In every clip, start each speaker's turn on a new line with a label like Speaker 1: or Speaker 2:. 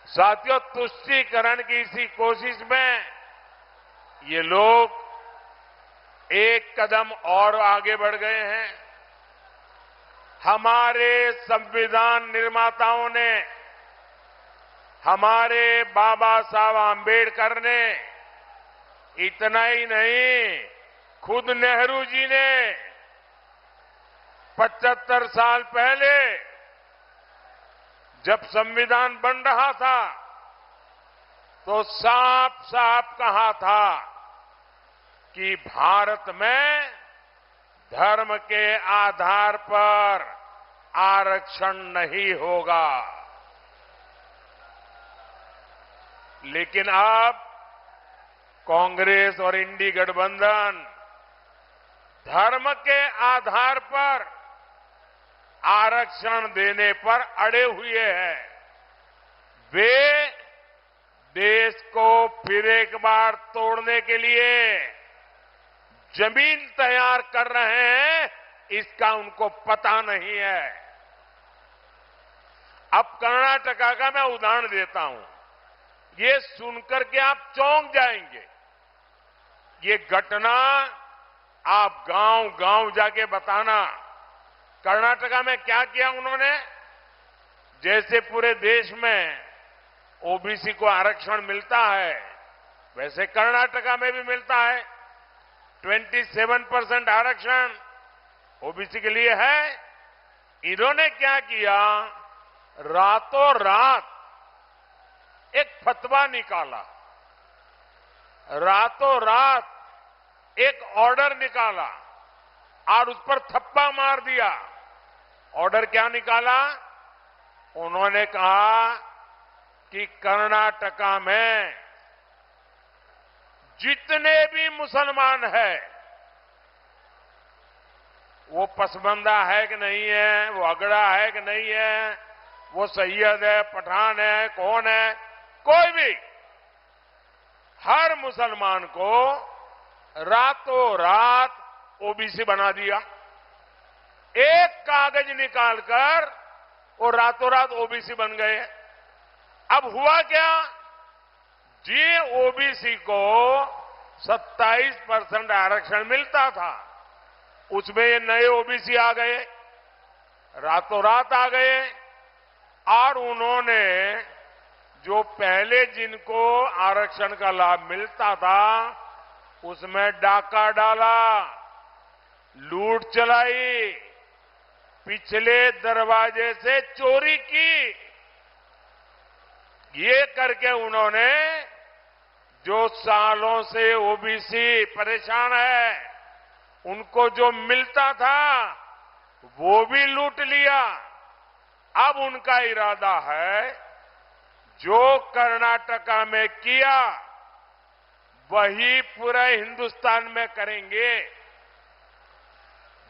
Speaker 1: साथियों, तुष्टीकरण की इसी कोशिश में ये लोग एक कदम और आगे बढ़ गए हैं। हमारे संविधान निर्माताओं ने, हमारे बाबा साहब आंबेडकर ने, इतना ही नहीं, खुद नेहरू जी ने 75 साल पहले जब संविधान बन रहा था तो साफ साफ कहा था कि भारत में धर्म के आधार पर आरक्षण नहीं होगा। लेकिन अब कांग्रेस और इंडी गठबंधन धर्म के आधार पर आरक्षण देने पर अड़े हुए हैं। वे देश को फिर एक बार तोड़ने के लिए जमीन तैयार कर रहे हैं, इसका उनको पता नहीं है। अब कर्नाटका का मैं उदाहरण देता हूं, ये सुनकर के आप चौंक जाएंगे। ये घटना आप गांव-गांव जाके बताना, कर्नाटका में क्या किया उन्होंने। जैसे पूरे देश में ओबीसी को आरक्षण मिलता है, वैसे कर्नाटका में भी मिलता है। 27% आरक्षण ओबीसी के लिए है। इन्होंने क्या किया, रातों रात एक फतवा निकाला, रातों रात एक ऑर्डर निकाला और उस पर थप्पा मार दिया। ऑर्डर क्या निकाला? उन्होंने कहा कि कर्नाटका में जितने भी मुसलमान हैं, वो पसबंदा है कि नहीं है, वो अगड़ा है कि नहीं है, वो सैयद है, पठान है, कौन है, कोई भी, हर मुसलमान को रातों रात ओबीसी बना दिया। एक कागज निकालकर वो रातों रात ओबीसी बन गए। अब हुआ क्या जी, ओबीसी को 27% आरक्षण मिलता था, उसमें ये नए ओबीसी आ गए, रातों रात आ गए, और उन्होंने जो पहले जिनको आरक्षण का लाभ मिलता था उसमें डाका डाला, लूट चलाई, पिछले दरवाजे से चोरी की। ये करके उन्होंने जो सालों से ओबीसी परेशान है, उनको जो मिलता था वो भी लूट लिया। अब उनका इरादा है जो कर्नाटका में किया वही पूरे हिंदुस्तान में करेंगे।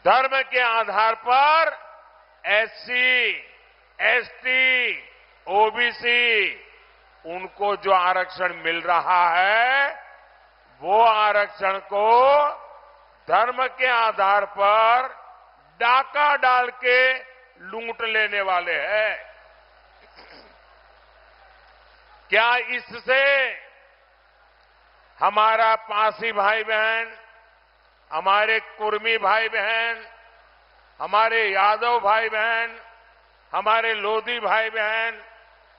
Speaker 1: धर्म के आधार पर एससी, एसटी, ओबीसी, उनको जो आरक्षण मिल रहा है वो आरक्षण को धर्म के आधार पर डाका डाल के लूट लेने वाले हैं। क्या इससे हमारा पासी भाई बहन, हमारे कुर्मी भाई बहन, हमारे यादव भाई बहन, हमारे लोधी भाई बहन,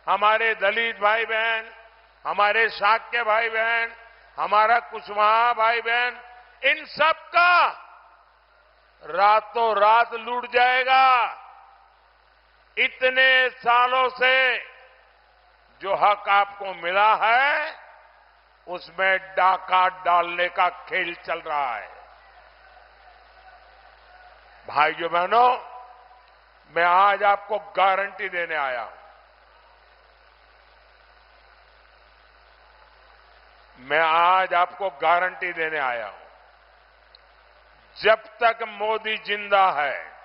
Speaker 1: हमारे दलित भाई बहन, हमारे शाक्य भाई बहन, हमारा कुशवाहा भाई बहन, इन सब का रातों रात लूट जाएगा? इतने सालों से जो हक आपको मिला है उसमें डाका डालने का खेल चल रहा है। भाइयों बहनों, मैं आज आपको गारंटी देने आया हूं। मैं आज आपको गारंटी देने आया हूं, जब तक मोदी जिंदा है,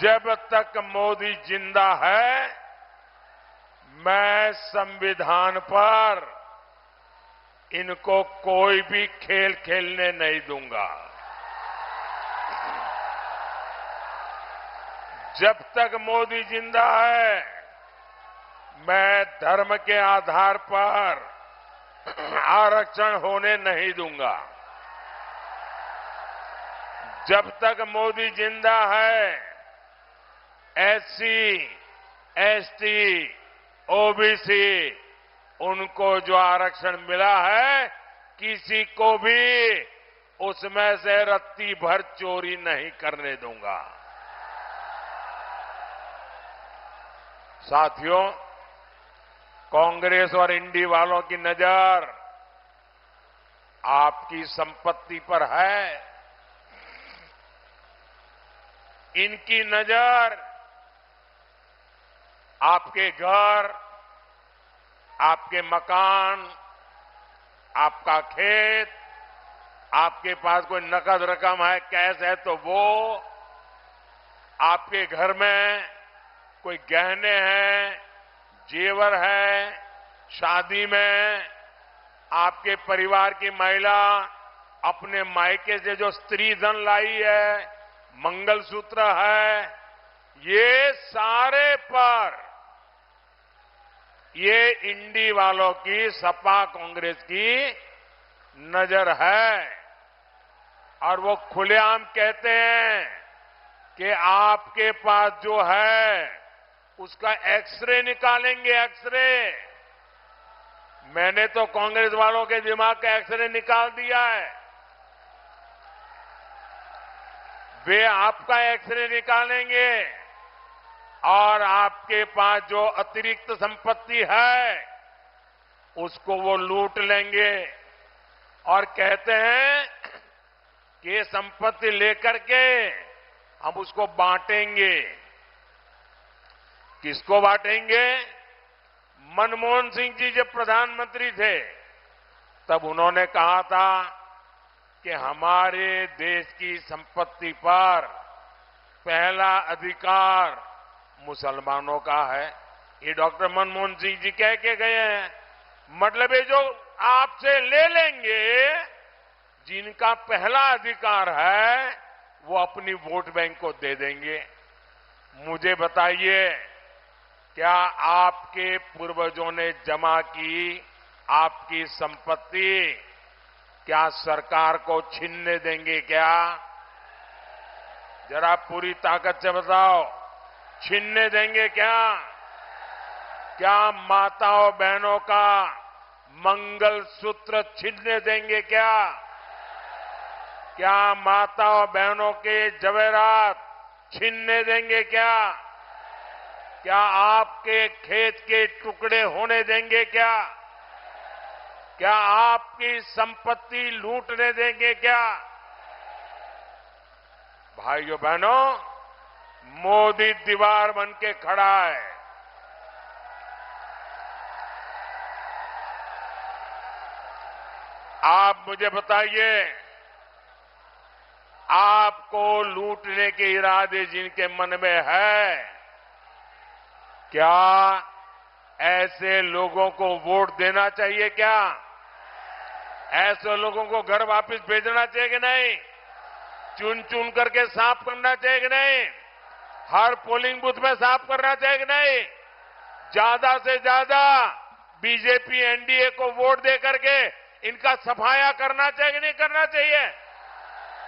Speaker 1: जब तक मोदी जिंदा है, मैं संविधान पर इनको कोई भी खेल खेलने नहीं दूंगा। जब तक मोदी जिंदा है, मैं धर्म के आधार पर आरक्षण होने नहीं दूंगा। जब तक मोदी जिंदा है, एससी, एसटी, ओबीसी, उनको जो आरक्षण मिला है, किसी को भी उसमें से रत्ती भर चोरी नहीं करने दूंगा। साथियों, कांग्रेस और इंडी वालों की नजर आपकी संपत्ति पर है। इनकी नजर आपके घर, आपके मकान, आपका खेत, आपके पास कोई नकद रकम है, कैश है तो वो, आपके घर में कोई गहने हैं, जेवर है, शादी में आपके परिवार की महिला अपने मायके से जो स्त्री धन लाई है, मंगलसूत्र है, ये सारे पर ये इंडी वालों की, सपा कांग्रेस की नजर है। और वो खुलेआम कहते हैं कि आपके पास जो है उसका एक्सरे निकालेंगे, एक्सरे। मैंने तो कांग्रेस वालों के दिमाग का एक्सरे निकाल दिया है। वे आपका एक्सरे निकालेंगे और आपके पास जो अतिरिक्त संपत्ति है उसको वो लूट लेंगे और कहते हैं कि ये संपत्ति लेकर के हम उसको बांटेंगे। किसको बांटेंगे? मनमोहन सिंह जी जब प्रधानमंत्री थे तब उन्होंने कहा था कि हमारे देश की संपत्ति पर पहला अधिकार मुसलमानों का है। ये डॉक्टर मनमोहन सिंह जी कह के गए हैं। मतलब ये जो आपसे ले लेंगे, जिनका पहला अधिकार है, वो अपनी वोट बैंक को दे देंगे। मुझे बताइए, क्या आपके पूर्वजों ने जमा की आपकी संपत्ति क्या सरकार को छीनने देंगे क्या? जरा पूरी ताकत से बताओ, छीनने देंगे क्या? क्या माताओं बहनों का मंगलसूत्र छीनने देंगे क्या? क्या माताओं बहनों के जवेरात छीनने देंगे क्या? क्या आपके खेत के टुकड़े होने देंगे क्या? क्या आपकी संपत्ति लूटने देंगे क्या? भाइयों बहनों, मोदी दीवार बन के खड़ा है। आप मुझे बताइए, आपको लूटने के इरादे जिनके मन में है, क्या ऐसे लोगों को वोट देना चाहिए क्या? ऐसे लोगों को घर वापस भेजना चाहिए कि नहीं? चुन चुन करके साफ करना चाहिए कि नहीं? हर पोलिंग बूथ में साफ करना चाहिए कि नहीं? ज्यादा से ज्यादा बीजेपी एनडीए को वोट दे करके इनका सफाया करना चाहिए कि नहीं करना चाहिए?